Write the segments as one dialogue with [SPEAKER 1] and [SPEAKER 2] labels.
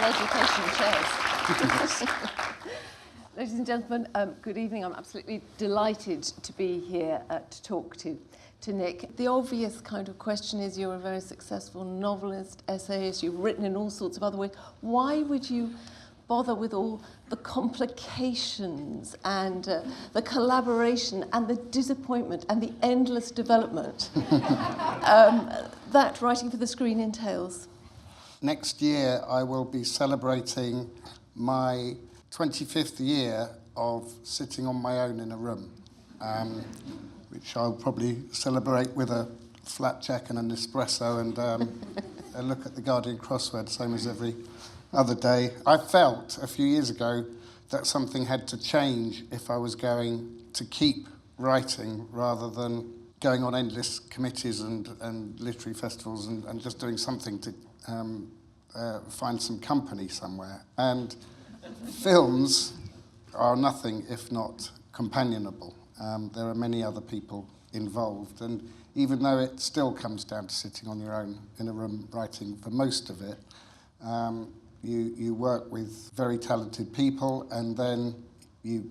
[SPEAKER 1] education chairs. Ladies and gentlemen, good evening. I'm absolutely delighted to be here to talk to Nick. The obvious kind of question is, you're a very successful novelist, essayist, you've written in all sorts of other ways. Why would you bother with all the complications and the collaboration and the disappointment and the endless development that writing for the screen entails?
[SPEAKER 2] Next year I will be celebrating my 25th year of sitting on my own in a room, which I'll probably celebrate with a flapjack and an espresso and a look at the Guardian crossword, same as every other day. I felt a few years ago that something had to change if I was going to keep writing rather than going on endless committees and literary festivals and just doing something to find some company somewhere. And films are nothing if not companionable. There are many other people involved, and even though it still comes down to sitting on your own in a room writing for most of it, you work with very talented people, and then you,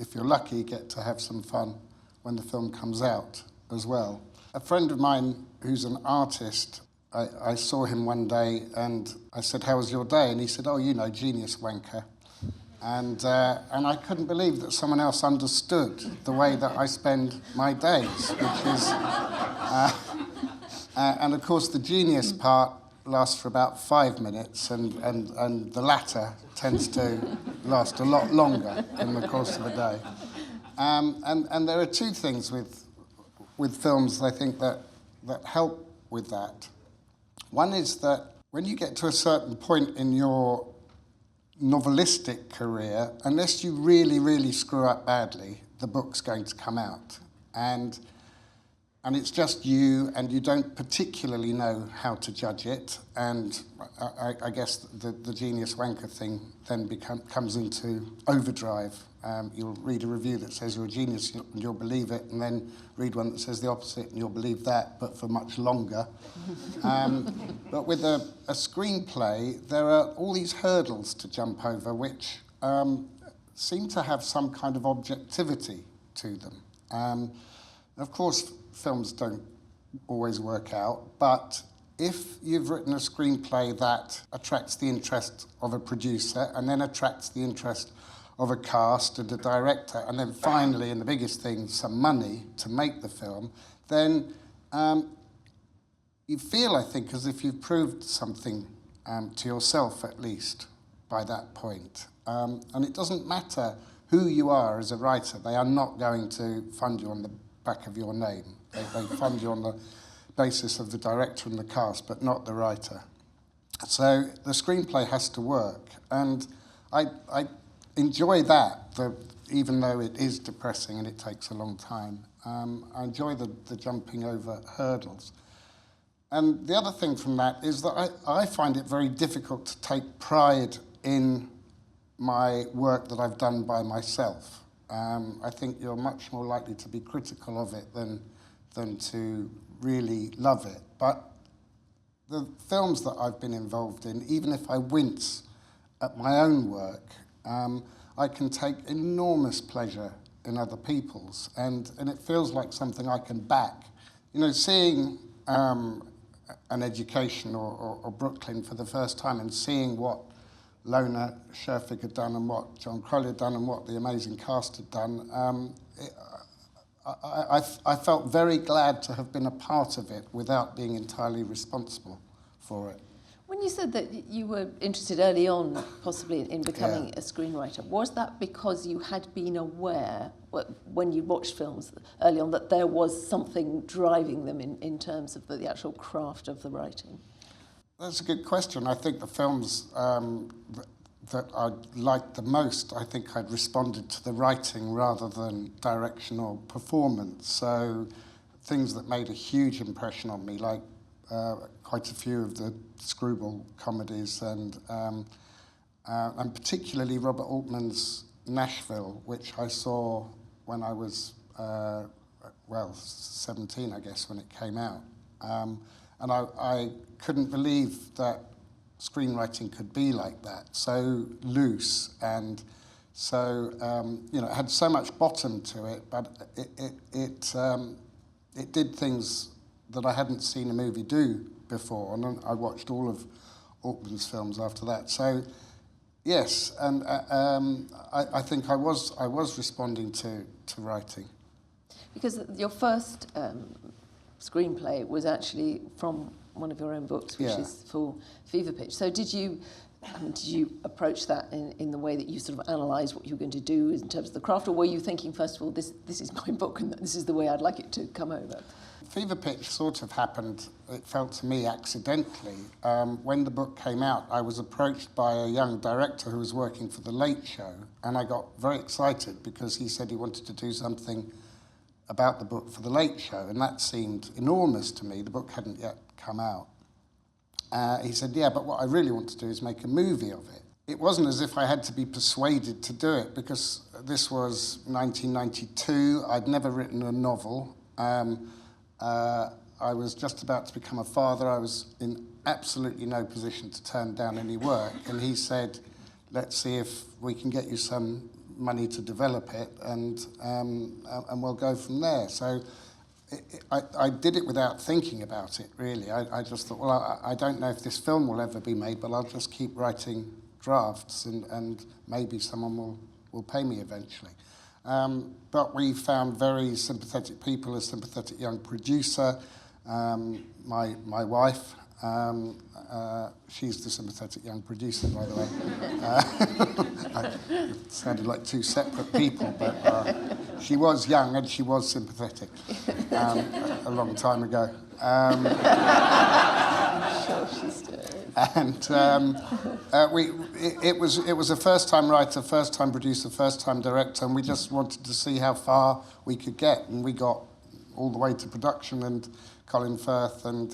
[SPEAKER 2] if you're lucky, get to have some fun when the film comes out as well. A friend of mine who's an artist, I saw him one day and I said, "How was your day?" And he said, "Oh, you know, genius wanker." And I couldn't believe that someone else understood the way that I spend my days, which is, and of course the genius part lasts for about 5 minutes, and the latter tends to last a lot longer in the course of a day. And there are two things with films, I think, that help with that. One is that when you get to a certain point in your novelistic career, unless you really, really screw up badly, the book's going to come out. And it's just you, and you don't particularly know how to judge it. And I guess the genius wanker thing then comes into overdrive. You'll read a review that says you're a genius and you'll believe it, and then read one that says the opposite and you'll believe that, but for much longer. But with a screenplay, there are all these hurdles to jump over which seem to have some kind of objectivity to them. Of course, films don't always work out, but if you've written a screenplay that attracts the interest of a producer and then attracts the interest of a cast and a director, and then finally, and the biggest thing, some money to make the film, then you feel, I think, as if you've proved something to yourself, at least, by that point. And it doesn't matter who you are as a writer. They are not going to fund you on the back of your name. They fund you on the basis of the director and the cast, but not the writer. So the screenplay has to work. And I enjoy that, even though it is depressing and it takes a long time. I enjoy the jumping over hurdles. And the other thing from that is that I find it very difficult to take pride in my work that I've done by myself. I think you're much more likely to be critical of it than to really love it. But the films that I've been involved in, even if I wince at my own work, I can take enormous pleasure in other people's, and it feels like something I can back. You know, seeing an Education or Brooklyn for the first time and seeing what Lona Scherfig had done and what John Crowley had done and what the amazing cast had done, I felt very glad to have been a part of it without being entirely responsible for it.
[SPEAKER 1] When you said that you were interested early on, possibly, in becoming a screenwriter, was that because you had been aware, when you watched films early on, that there was something driving them in terms of the actual craft of the writing?
[SPEAKER 2] That's a good question. I think the films that I liked the most, I think I'd responded to the writing rather than direction or performance. So things that made a huge impression on me, like quite a few of the screwball comedies, and particularly Robert Altman's Nashville, which I saw when I was, 17, I guess, when it came out. And I couldn't believe that screenwriting could be like that, so loose, and so you know, it had so much bottom to it, but it did things that I hadn't seen a movie do before, and I watched all of Altman's films after that. So yes, and I think I was responding to writing.
[SPEAKER 1] Because your first screenplay was actually from one of your own books, which is for Fever Pitch. So did you approach that in the way that you sort of analysed what you were going to do in terms of the craft, or were you thinking, first of all, this is my book and this is the way I'd like it to come over?
[SPEAKER 2] Fever Pitch sort of happened, it felt to me, accidentally. When the book came out, I was approached by a young director who was working for The Late Show, and I got very excited because he said he wanted to do something about the book for The Late Show, and that seemed enormous to me. The book hadn't yet come out. He said, yeah, but what I really want to do is make a movie of it. It wasn't as if I had to be persuaded to do it, because this was 1992. I'd never written a novel. I was just about to become a father. I was in absolutely no position to turn down any work. And he said, let's see if we can get you some money to develop it, and we'll go from there. So I did it without thinking about it, really. I just thought, well, I don't know if this film will ever be made, but I'll just keep writing drafts, and maybe someone will pay me eventually. But we found very sympathetic people, a sympathetic young producer, my wife. She's the sympathetic young producer, by the way. It sounded like two separate people, but she was young and she was sympathetic a long time ago.
[SPEAKER 1] Sure, she still is.
[SPEAKER 2] And it was a first-time writer, first-time producer, first-time director, and we just wanted to see how far we could get, and we got all the way to production and Colin Firth, and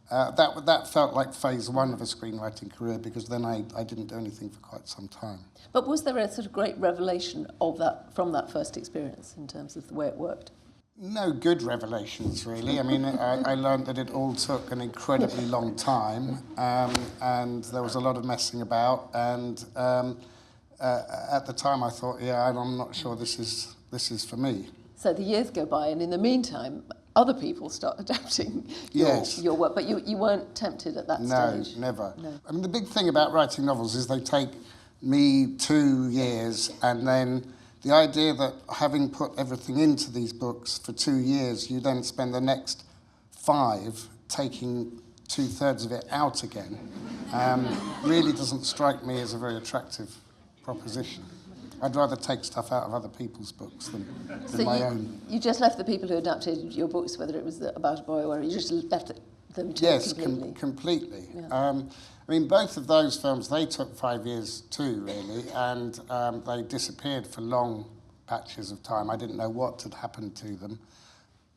[SPEAKER 2] that felt like phase one of a screenwriting career, because then I didn't do anything for quite some time.
[SPEAKER 1] But was there a sort of great revelation of that from that first experience in terms of the way it worked?
[SPEAKER 2] No good revelations, really. I mean, I learned that it all took an incredibly long time, and there was a lot of messing about, and at the time I thought, yeah, I'm not sure this is for me.
[SPEAKER 1] So the years go by, and in the meantime, other people start adapting your work, but you weren't tempted at that stage?
[SPEAKER 2] No, never.
[SPEAKER 1] No.
[SPEAKER 2] I mean, the big thing about writing novels is they take me 2 years, and then the idea that having put everything into these books for 2 years, you then spend the next 5 taking 2/3 of it out again, really doesn't strike me as a very attractive proposition. I'd rather take stuff out of other people's books than my own.
[SPEAKER 1] You just left the people who adapted your books, whether it was about a boy or you just left them to
[SPEAKER 2] yes,
[SPEAKER 1] completely?
[SPEAKER 2] Completely.
[SPEAKER 1] Yeah.
[SPEAKER 2] I mean, both of those films, they took 5 years too, really, and they disappeared for long patches of time. I didn't know what had happened to them.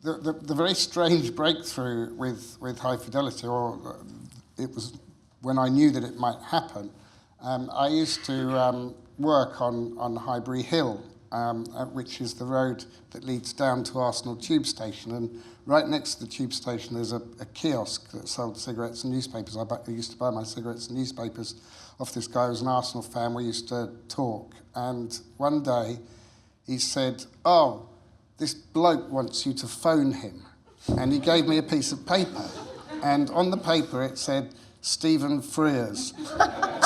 [SPEAKER 2] The very strange breakthrough with High Fidelity, or it was when I knew that it might happen, I used to work on Highbury Hill, which is the road that leads down to Arsenal Tube Station, and right next to the tube station there's a kiosk that sold cigarettes and newspapers. I used to buy my cigarettes and newspapers off this guy who was an Arsenal fan. We used to talk, and one day he said, oh, this bloke wants you to phone him, and he gave me a piece of paper, and on the paper it said Stephen Frears,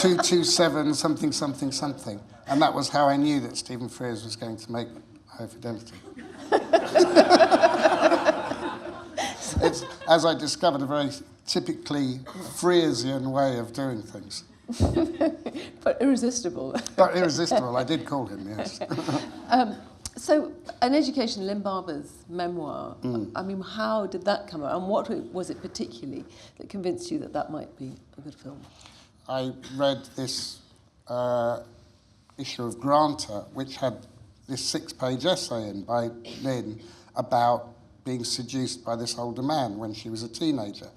[SPEAKER 2] 227 something something something, and that was how I knew that Stephen Frears was going to make High Fidelity. It's, as I discovered, a very typically Frearsian way of doing things.
[SPEAKER 1] But irresistible.
[SPEAKER 2] But irresistible, I did call him, yes.
[SPEAKER 1] So, An Education, Lynn Barber's memoir, I mean, how did that come out, and what was it particularly that convinced you that that might be a good film?
[SPEAKER 2] I read this issue of Granta, which had this 6-page essay in by Lynn about being seduced by this older man when she was a teenager.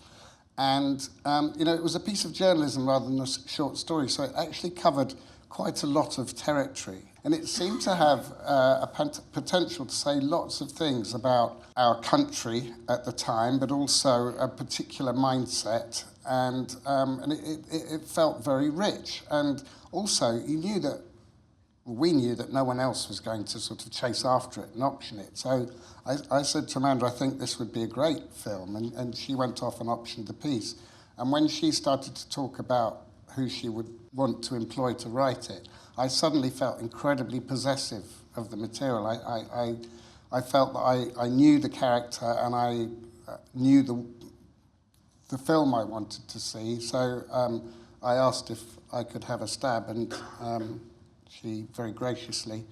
[SPEAKER 2] And, you know, it was a piece of journalism rather than a short story, so it actually covered quite a lot of territory. And it seemed to have a potential to say lots of things about our country at the time, but also a particular mindset and it felt very rich. And also, we knew that no one else was going to sort of chase after it and option it. So I said to Amanda, I think this would be a great film, and she went off and optioned the piece. And when she started to talk about who she would want to employ to write it, I suddenly felt incredibly possessive of the material. I felt that I knew the character, and I knew the film I wanted to see. So I asked if I could have a stab, and she very graciously,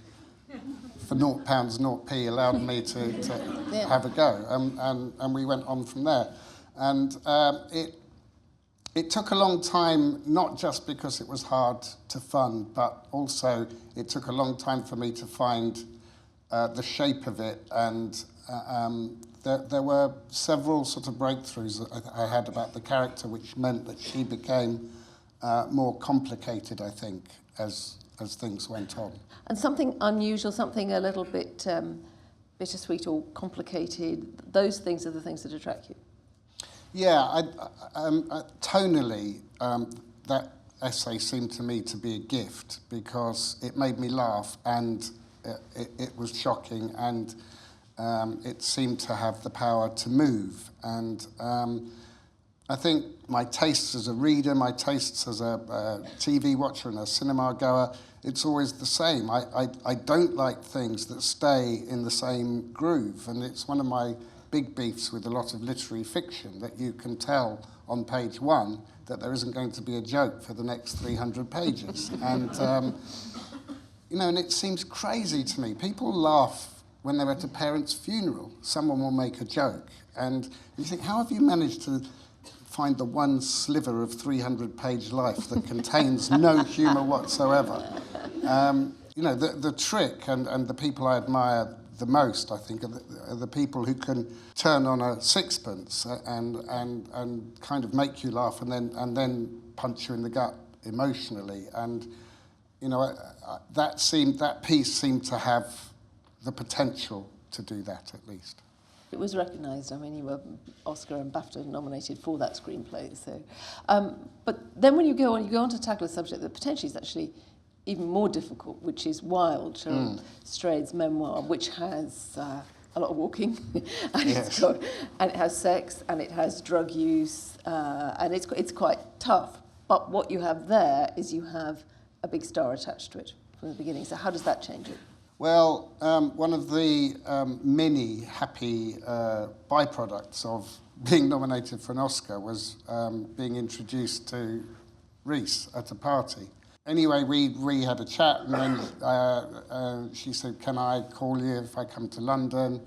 [SPEAKER 2] for £0, 0p, allowed me to have a go, and we went on from there. And it took a long time, not just because it was hard to fund, but also it took a long time for me to find the shape of it, and there were several sort of breakthroughs that I had about the character, which meant that she became more complicated, I think, as things went on.
[SPEAKER 1] And something unusual, something a little bit bittersweet or complicated, those things are the things that attract you?
[SPEAKER 2] Yeah, tonally, that essay seemed to me to be a gift, because it made me laugh, and it was shocking, and it seemed to have the power to move. And I think my tastes as a reader, my tastes as a TV watcher and a cinema goer, it's always the same. I don't like things that stay in the same groove, and it's one of my big beefs with a lot of literary fiction, that you can tell on page 1 that there isn't going to be a joke for the next 300 pages. And, and it seems crazy to me. People laugh when they're at a parent's funeral. Someone will make a joke, and you think, how have you managed to find the one sliver of 300-page life that contains no humour whatsoever? The trick, and the people I admire the most, I think, are the people who can turn on a sixpence and kind of make you laugh, and then punch you in the gut emotionally. And that piece seemed to have the potential to do that, at least.
[SPEAKER 1] It was recognised. I mean, you were Oscar and BAFTA nominated for that screenplay. So, but then when you go on to tackle a subject that potentially is actually even more difficult, which is Wild, Cheryl Strayed's memoir, which has a lot of walking, and,
[SPEAKER 2] yes.
[SPEAKER 1] and it has sex, and it has drug use, and it's quite tough. But what you have there is you have a big star attached to it from the beginning. So how does that change it?
[SPEAKER 2] Well, one of the many happy byproducts of being nominated for an Oscar was being introduced to Reese at a party. Anyway, we had a chat, and then she said, can I call you if I come to London?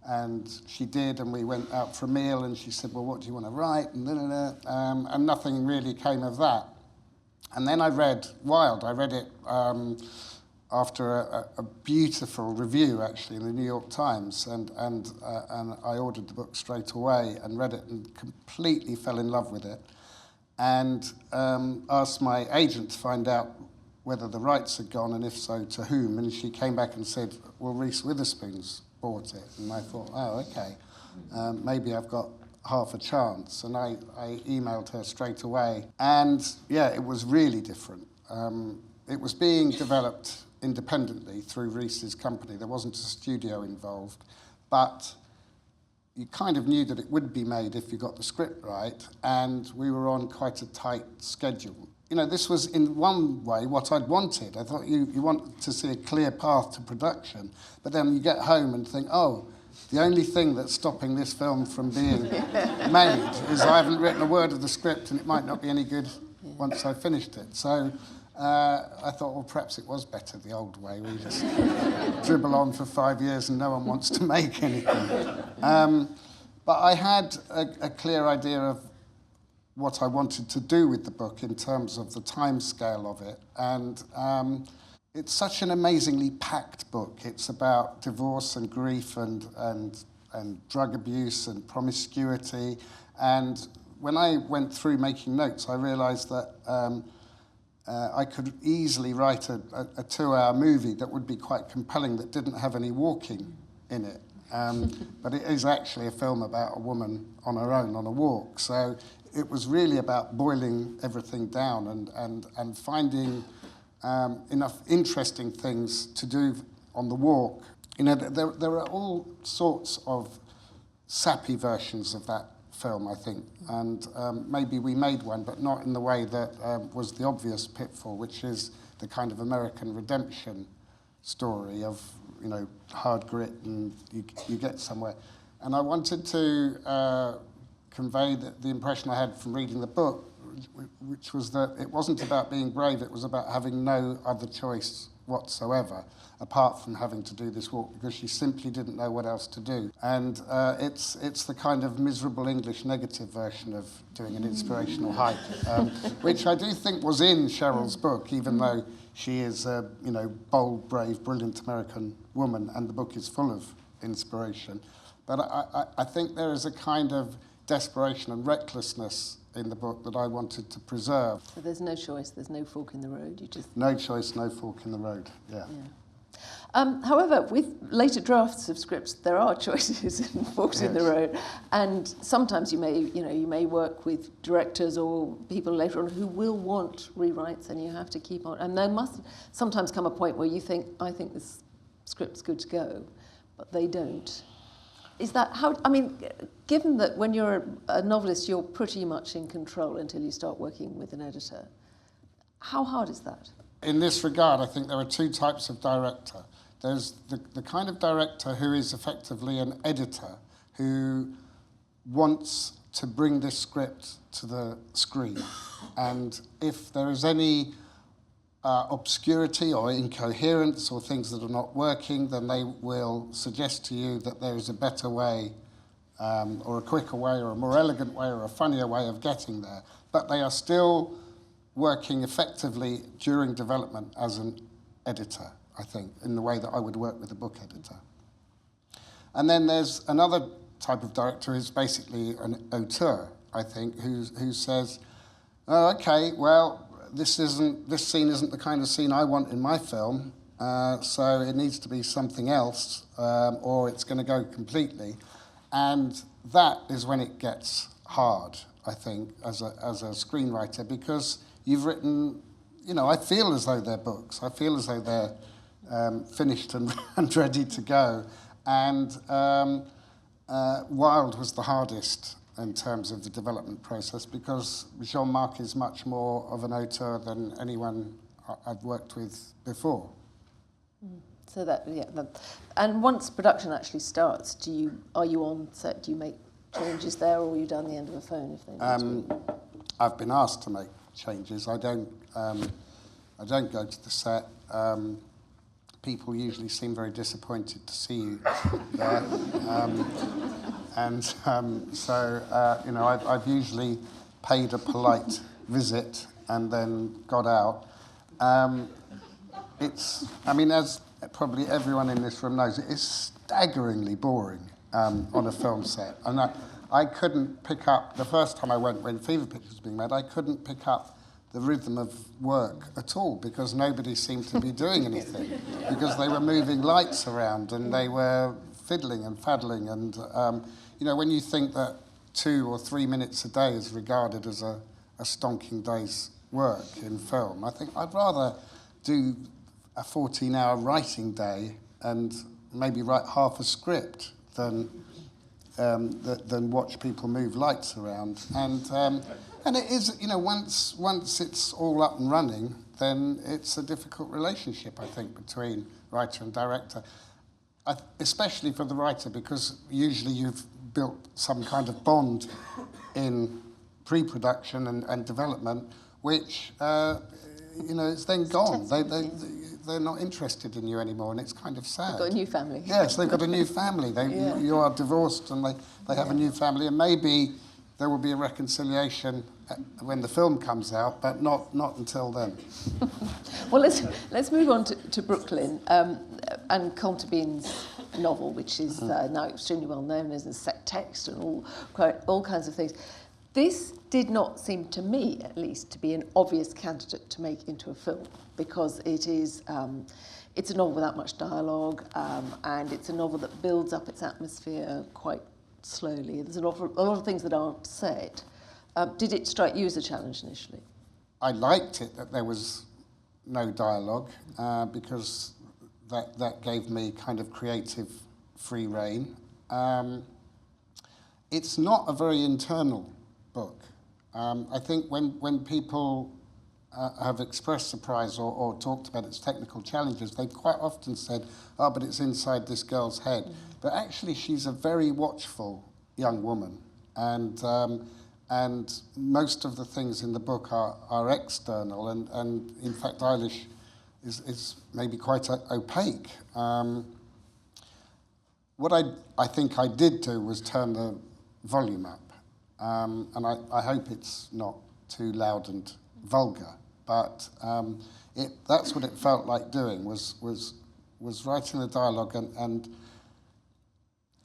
[SPEAKER 2] And she did, and we went out for a meal, and she said, well, what do you want to write? And nothing really came of that. And then I read Wild. I read it after a beautiful review, actually, in the New York Times, and I ordered the book straight away and read it and completely fell in love with it, and asked my agent to find out whether the rights had gone, and if so, to whom. And she came back and said, well, Reese Witherspoon's bought it. And I thought, oh, okay, maybe I've got half a chance. And I emailed her straight away. And yeah, it was really different. It was being developed independently through Reese's company. There wasn't a studio involved, but you kind of knew that it would be made if you got the script right, and we were on quite a tight schedule. This was in one way what I'd wanted. I thought you want to see a clear path to production, but then you get home and think, oh, the only thing that's stopping this film from being made is I haven't written a word of the script, and it might not be any good once I've finished it. So I thought, well, perhaps it was better the old way. We just dribble on for 5 years and no one wants to make anything. But I had a clear idea of what I wanted to do with the book in terms of the time scale of it. And it's such an amazingly packed book. It's about divorce and grief and drug abuse and promiscuity. And when I went through making notes, I realised that I could easily write a 2-hour movie that would be quite compelling, that didn't have any walking in it. But it is actually a film about a woman on her own on a walk. So it was really about boiling everything down and finding enough interesting things to do on the walk. You know, there are all sorts of sappy versions of that film, I think, and maybe we made one, but not in the way that was the obvious pitfall, which is the kind of American redemption story of, you know, hard grit and you get somewhere. And I wanted to convey the impression I had from reading the book, which was that it wasn't about being brave, it was about having no other choice whatsoever, apart from having to do this walk, because she simply didn't know what else to do. And it's the kind of miserable English negative version of doing an inspirational hike, which I do think was in Cheryl's book, even though she is a, you know, bold, brave, brilliant American woman, and the book is full of inspiration. But I think there is a kind of desperation and recklessness in the book that I wanted to preserve.
[SPEAKER 1] So there's no choice, there's no fork in the road, you just...
[SPEAKER 2] No choice, no fork in the road, yeah.
[SPEAKER 1] However, with later drafts of scripts, there are choices and forks in the road, and sometimes you may work with directors or people later on who will want rewrites, and you have to keep on. And there must sometimes come a point where you think, I think this script's good to go, but they don't. Is that how? I mean, given that when you're a novelist, you're pretty much in control until you start working with an editor. How hard is that?
[SPEAKER 2] In this regard, I think there are two types of director. There's the kind of director who is effectively an editor who wants to bring this script to the screen. And if there is any obscurity or incoherence or things that are not working, then they will suggest to you that there is a better way or a quicker way or a more elegant way or a funnier way of getting there. But they are still working effectively during development as an editor, I think, in the way that I would work with a book editor. And then there's another type of director who's basically an auteur, I think, who says, oh, okay, well, this scene isn't the kind of scene I want in my film, so it needs to be something else, or it's going to go completely. And that is when it gets hard, I think, as a screenwriter, because you've written, you know, I feel as though they're books. I feel as though they're finished and ready to go. And Wild was the hardest in terms of the development process, because Jean-Marc is much more of an auteur than anyone I've worked with before.
[SPEAKER 1] So that, yeah. And once production actually starts, are you on set? Do you make changes there, or are you down the end of a phone if they need to?
[SPEAKER 2] I've been asked to make changes. I don't go to the set. People usually seem very disappointed to see you there. So, you know, I've usually paid a polite visit and then got out. I mean, as probably everyone in this room knows, it is staggeringly boring on a film set. And I couldn't pick up, the first time I went when Fever Pitch was being made, I couldn't pick up the rhythm of work at all, because nobody seemed to be doing anything, because they were moving lights around and they were fiddling and faddling. And, you know, when you think that 2 or 3 minutes a day is regarded as a stonking day's work in film, I think I'd rather do a 14-hour writing day and maybe write half a script than watch people move lights around. And it is, you know, once it's all up and running, then it's a difficult relationship, I think, between writer and director, especially for the writer, because usually you've built some kind of bond in pre-production and development, which, you know, it's then gone. They're not interested in you anymore, and it's kind of sad.
[SPEAKER 1] They've got a new family.
[SPEAKER 2] Yes, they've got a new family. You are divorced, and they have a new family, and maybe there will be a reconciliation when the film comes out, but not until then.
[SPEAKER 1] Well, let's move on to Brooklyn and Contabin's novel, which is now extremely well known as a set text and all kinds of things. This did not seem to me, at least, to be an obvious candidate to make into a film, because it is it's a novel without much dialogue, and it's a novel that builds up its atmosphere quite slowly. There's a lot of things that aren't said. Did it strike you as a challenge initially?
[SPEAKER 2] I liked it that there was no dialogue because that gave me kind of creative free rein. It's not a very internal book. I think when people have expressed surprise or talked about its technical challenges, they've quite often said, oh, but it's inside this girl's head. Mm-hmm. But actually, she's a very watchful young woman. And most of the things in the book are external. And in fact, Eilish is maybe quite opaque. What I think I did do was turn the volume up. And I hope it's not too loud and vulgar. But that's what it felt like doing, was writing the dialogue and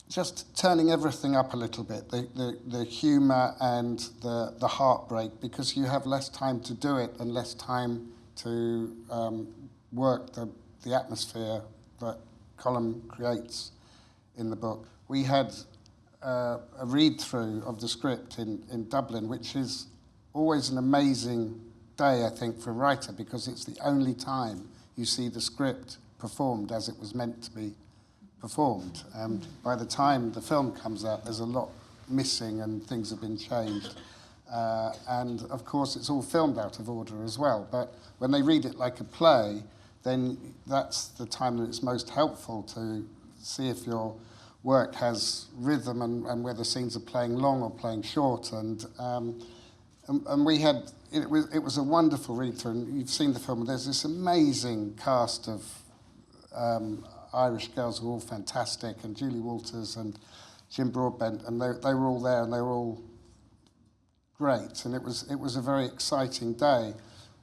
[SPEAKER 2] just turning everything up a little bit, the humour and the heartbreak, because you have less time to do it and less time to work the atmosphere that Colm creates in the book. We had a read-through of the script in Dublin, which is always an amazing day, I think, for a writer, because it's the only time you see the script performed as it was meant to be performed. By the time the film comes out, there's a lot missing and things have been changed. And of course, it's all filmed out of order as well. But when they read it like a play, then that's the time that it's most helpful to see if your work has rhythm and whether scenes are playing long or playing short. And we had, it was a wonderful read-through, and you've seen the film. There's this amazing cast of Irish girls who are all fantastic, and Julie Walters and Jim Broadbent, and they were all there, and they were all great, and it was a very exciting day.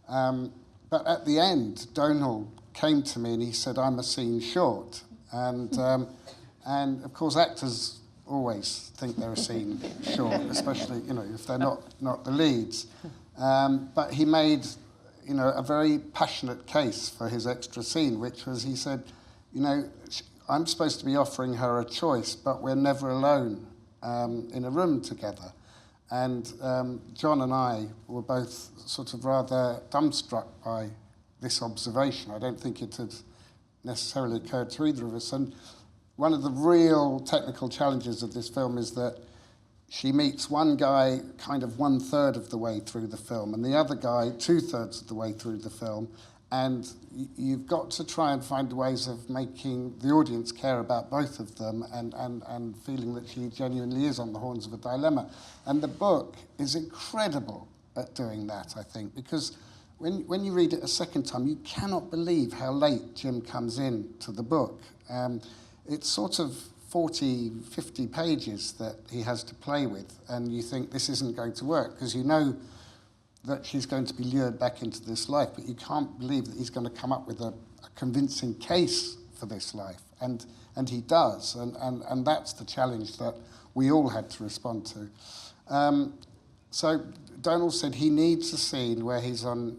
[SPEAKER 2] But at the end, Donal came to me and he said, "I'm a scene short," and of course actors always think they're a scene short, especially if they're not the leads. But he made a very passionate case for his extra scene, which was, he said, I'm supposed to be offering her a choice, but we're never alone in a room together. And John and I were both sort of rather dumbstruck by this observation. I don't think it had necessarily occurred to either of us. And one of the real technical challenges of this film is that she meets one guy kind of 1/3 of the way through the film, and the other guy 2/3 of the way through the film. And you've got to try and find ways of making the audience care about both of them and feeling that she genuinely is on the horns of a dilemma. And the book is incredible at doing that, I think, because when you read it a second time, you cannot believe how late Jim comes in to the book. It's sort of 40, 50 pages that he has to play with, and you think this isn't going to work, because you know that she's going to be lured back into this life, but you can't believe that he's going to come up with a convincing case for this life. And he does, and that's the challenge that we all had to respond to. So Donal said he needs a scene where he's on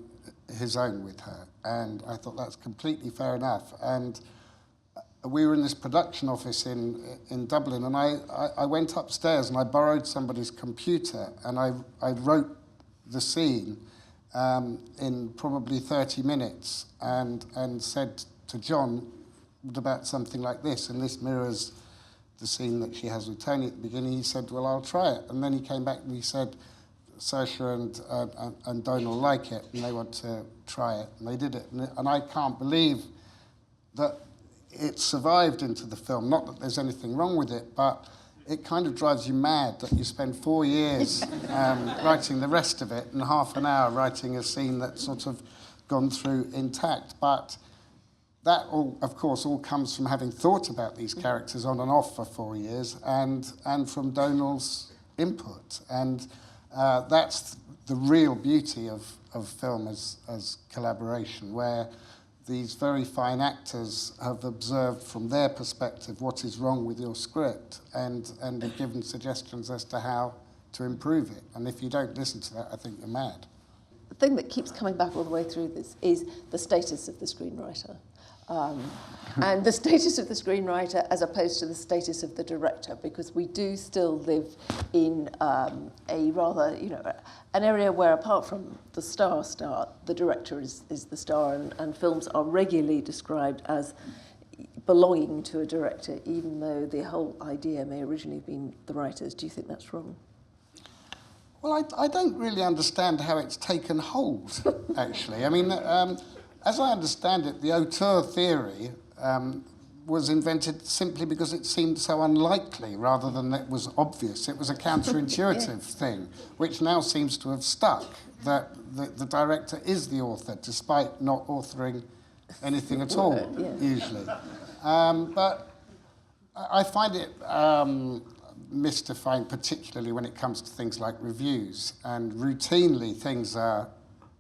[SPEAKER 2] his own with her, and I thought that's completely fair enough. And we were in this production office in Dublin, and I went upstairs and I borrowed somebody's computer, and I wrote the scene in probably 30 minutes and said to John about something like this, and this mirrors the scene that she has with Tony at the beginning. He said, well, I'll try it. And then he came back and he said, Saoirse and Donal like it, and they want to try it. And they did it. And I can't believe that it survived into the film. Not that there's anything wrong with it, but it kind of drives you mad that you spend 4 years writing the rest of it and half an hour writing a scene that's sort of gone through intact. But that, all, of course, all comes from having thought about these characters on and off for 4 years and from Donal's input. And that's the real beauty of film as collaboration, where these very fine actors have observed from their perspective what is wrong with your script and have given suggestions as to how to improve it. And if you don't listen to that, I think you're mad.
[SPEAKER 1] The thing that keeps coming back all the way through this is the status of the screenwriter. and the status of the screenwriter as opposed to the status of the director, because we do still live in a rather, an area where apart from the star, the director is the star, and films are regularly described as belonging to a director, even though the whole idea may originally have been the writer's. Do you think that's wrong?
[SPEAKER 2] Well, I don't really understand how it's taken hold, actually. I mean, as I understand it, the auteur theory was invented simply because it seemed so unlikely rather than it was obvious. It was a counterintuitive thing, which now seems to have stuck, that the director is the author, despite not authoring anything at all, usually. But I find it mystifying, particularly when it comes to things like reviews, and routinely things are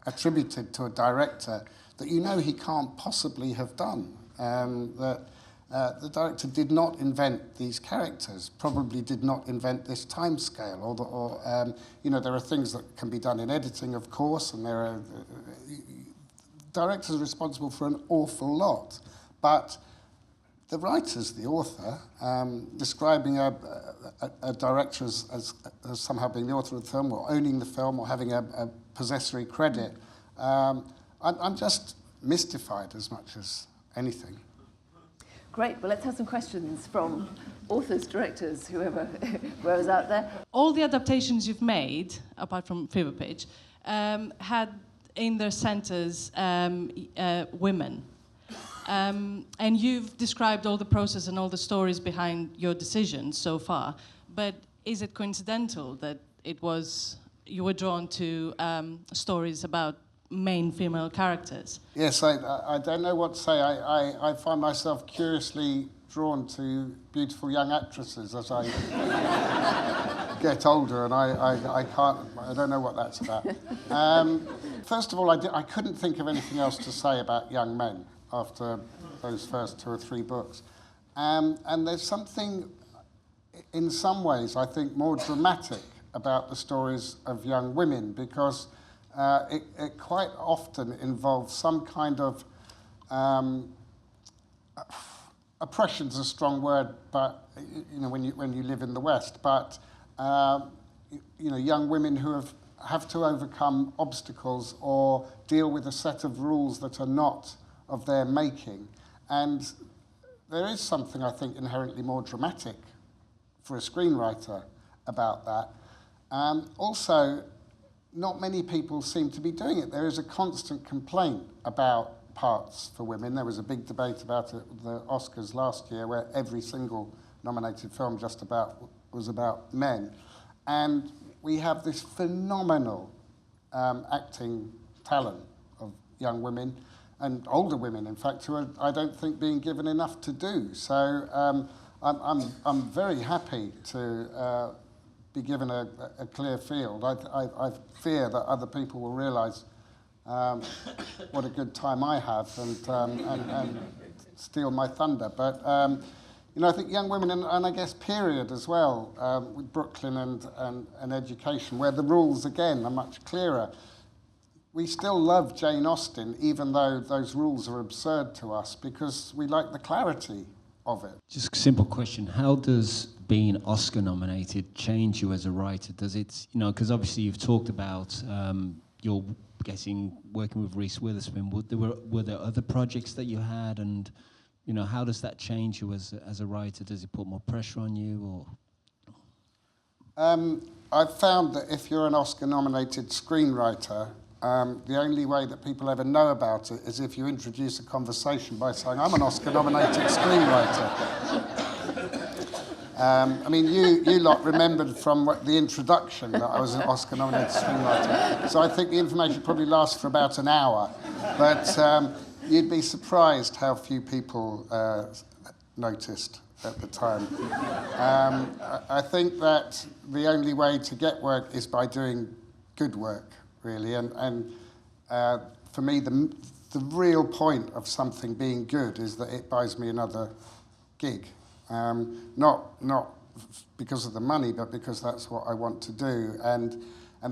[SPEAKER 2] attributed to a director that he can't possibly have done. That the director did not invent these characters, probably did not invent this timescale, or there are things that can be done in editing, of course, and there are directors are responsible for an awful lot, but the writer's the author. Describing a director as somehow being the author of the film, or owning the film, or having a possessory credit, I'm just mystified as much as anything.
[SPEAKER 1] Great. Well, let's have some questions from authors, directors, whoever's out there.
[SPEAKER 3] All the adaptations you've made, apart from Fever Pitch, had in their centres women. And you've described all the process and all the stories behind your decisions so far, but is it coincidental that you were drawn to stories about main female characters?
[SPEAKER 2] Yes, I don't know what to say. I find myself curiously drawn to beautiful young actresses as I get older, and I don't know what that's about. First of all, I couldn't think of anything else to say about young men after those first 2 or 3 books. And there's something, in some ways, I think, more dramatic about the stories of young women, because it quite often involves some kind of oppression's a strong word, but when you live in the West, but young women who have to overcome obstacles or deal with a set of rules that are not of their making. And there is something, I think, inherently more dramatic for a screenwriter about that. Also, not many people seem to be doing it. There is a constant complaint about parts for women. There was a big debate about it at the Oscars last year, where every single nominated film just about was about men. And we have this phenomenal acting talent of young women, and older women, in fact, who are, I don't think, being given enough to do. So I'm very happy to be given a clear field. I fear that other people will realise what a good time I have and steal my thunder. But I think young women, and I guess period as well, with Brooklyn and education, where the rules again are much clearer. We still love Jane Austen, even though those rules are absurd to us, because we like the clarity of it.
[SPEAKER 4] Just a simple question. How does being Oscar nominated change you as a writer? Does it, because obviously you've talked about your working with Reese Witherspoon. Were there other projects that you had, and how does that change you as a writer? Does it put more pressure on you, or?
[SPEAKER 2] I've found that if you're an Oscar-nominated screenwriter, the only way that people ever know about it is if you introduce a conversation by saying, I'm an Oscar-nominated screenwriter. You lot remembered from the introduction that I was an Oscar-nominated screenwriter. So I think the information probably lasts for about an hour. But you'd be surprised how few people noticed at the time. I think that the only way to get work is by doing good work, really. And for me, the real point of something being good is that it buys me another gig. Not because of the money, but because that's what I want to do. And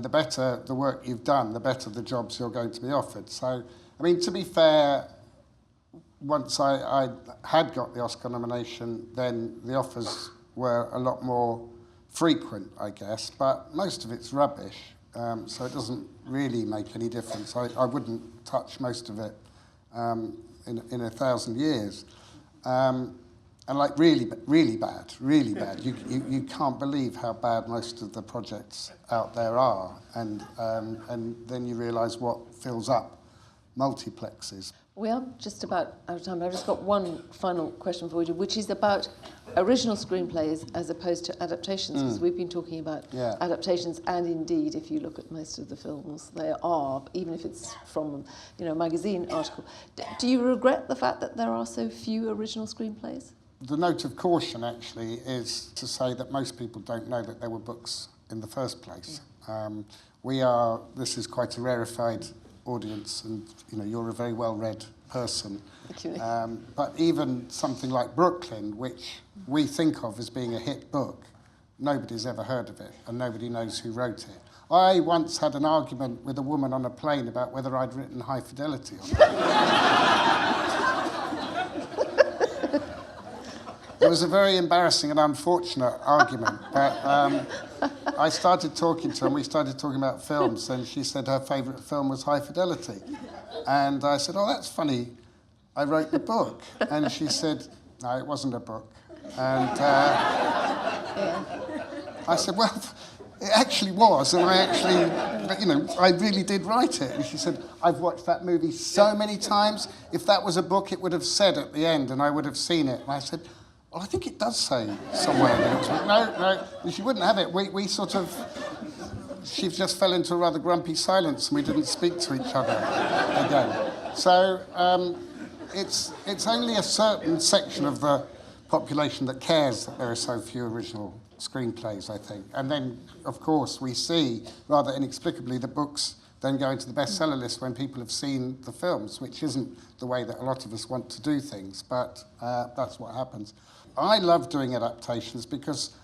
[SPEAKER 2] the better the work you've done, the better the jobs you're going to be offered. So, to be fair, once I had got the Oscar nomination, then the offers were a lot more frequent, I guess, but most of it's rubbish, so it doesn't really make any difference. I wouldn't touch most of it in 1,000 years. And like really bad. You can't believe how bad most of the projects out there are, and then you realise what fills up multiplexes.
[SPEAKER 1] We are just about out of time. I've just got one final question for you, which is about original screenplays as opposed to adaptations, because we've been talking about adaptations, and indeed, if you look at most of the films, they are, even if it's from, a magazine article. Do you regret the fact that there are so few original screenplays?
[SPEAKER 2] The note of caution, actually, is to say that most people don't know that there were books in the first place. This is quite a rarefied audience, and you're a very well-read person. But even something like Brooklyn, which we think of as being a hit book, nobody's ever heard of it, and nobody knows who wrote it. I once had an argument with a woman on a plane about whether I'd written High Fidelity or not. It was a very embarrassing and unfortunate argument, but I started talking to her, and we started talking about films, and she said her favourite film was High Fidelity. And I said, oh, that's funny, I wrote the book. And she said, no, it wasn't a book. And I said, well, it actually was, and I really did write it. And she said, I've watched that movie so many times, if that was a book, it would have said at the end, and I would have seen it. And I said, well, I think it does say somewhere that it was. No, she wouldn't have it. We sort of, she just fell into a rather grumpy silence, and we didn't speak to each other again. So it's only a certain section of the population that cares that there are so few original screenplays, I think. And then, of course, we see, rather inexplicably, the books then go into the bestseller list when people have seen the films, which isn't the way that a lot of us want to do things, but that's what happens. I love doing adaptations because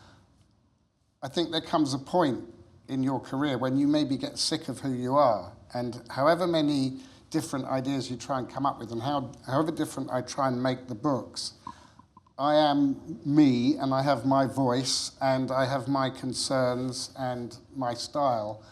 [SPEAKER 2] I think there comes a point in your career when you maybe get sick of who you are, and however many different ideas you try and come up with, and however different I try and make the books, I am me, and I have my voice, and I have my concerns and my style.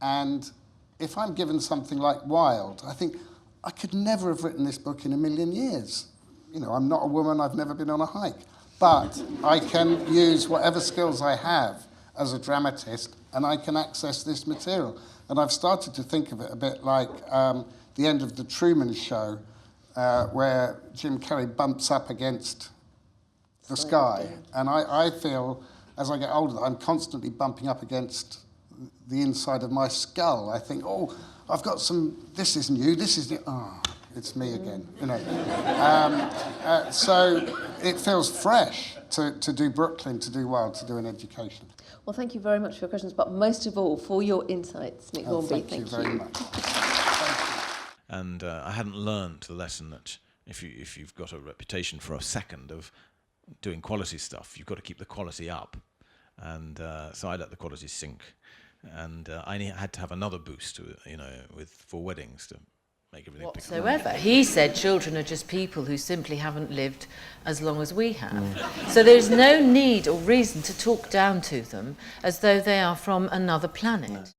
[SPEAKER 2] And if I'm given something like Wild, I think I could never have written this book in a million years. I'm not a woman, I've never been on a hike. But I can use whatever skills I have as a dramatist, and I can access this material. And I've started to think of it a bit like the end of The Truman Show, where Jim Carrey bumps up against the sky. And I feel, as I get older, I'm constantly bumping up against the inside of my skull. I think, oh, I've got this isn't you, this is it's me again, So it feels fresh to do Brooklyn, to do Wild, to do an education.
[SPEAKER 1] Well, thank you very much for your questions, but most of all, for your insights, Nick Hornby.
[SPEAKER 2] Thank you very much.
[SPEAKER 5] And I hadn't learned the lesson that if you've got a reputation for a second of doing quality stuff, you've got to keep the quality up. And so I let the quality sink. And I had to have another boost, for weddings to make everything
[SPEAKER 6] whatsoever. He said children are just people who simply haven't lived as long as we have. So there's no need or reason to talk down to them as though they are from another planet.